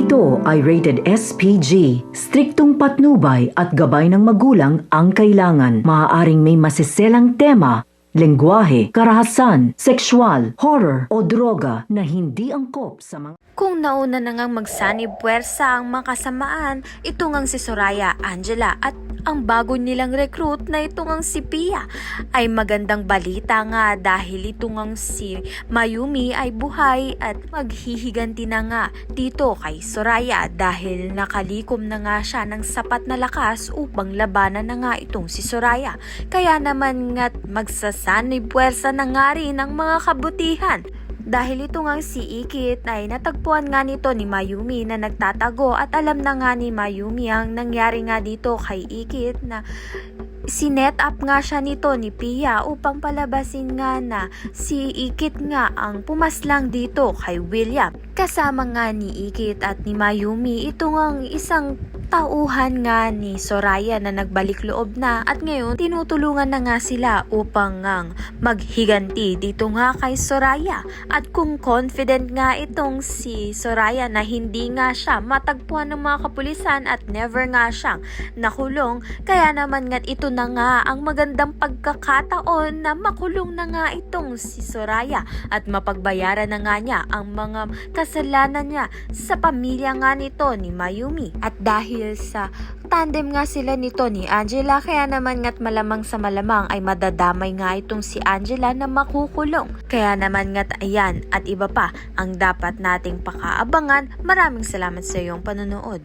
Ito ay rated SPG. Striktong patnubay at gabay ng magulang ang kailangan. Maaaring may masiselang tema, lengguwahe, karahasan, sexual, horror o droga na hindi angkop sa mga... Kung nauna na ngang magsanib puwersa ang mga kasamaan, ito ngang si Soraya, Angela at ang bago nilang recruit na ito ngang si Pia ay magandang balita nga dahil ito ngang si Mayumi ay buhay at maghihiganti na nga dito kay Soraya dahil nakalikom na nga siya ng sapat na lakas upang labanan na nga itong si Soraya. Kaya naman nga't magsasanib puwersa na nga rin ang mga kabutihan. Dahil ito ngang si Ikit ay natagpuan nga nito ni Mayumi na nagtatago at alam na nga ni Mayumi ang nangyari nga dito kay Ikit na sinet up nga siya nito ni Pia upang palabasin nga na si Ikit nga ang pumaslang dito kay William. Kasama nga ni Ikit at ni Mayumi ito ngang isang tauhan nga ni Soraya na nagbalik loob na at ngayon tinutulungan na nga sila upang ngang maghiganti dito nga kay Soraya. At kung confident nga itong si Soraya na hindi nga siya matagpuan ng mga kapulisan at never nga siyang nakulong, kaya naman nga ito na nga ang magandang pagkakataon na makulong na nga itong si Soraya at mapagbayaran na nga niya ang mga kasalanan niya sa pamilya nga nito ni Mayumi. At dahil sa tandem nga sila nito ni Angela, kaya naman nga't malamang sa malamang ay madadamay nga itong si Angela na makukulong. Kaya naman nga't ayan at iba pa ang dapat nating pakaabangan. Maraming salamat sa iyong panonood.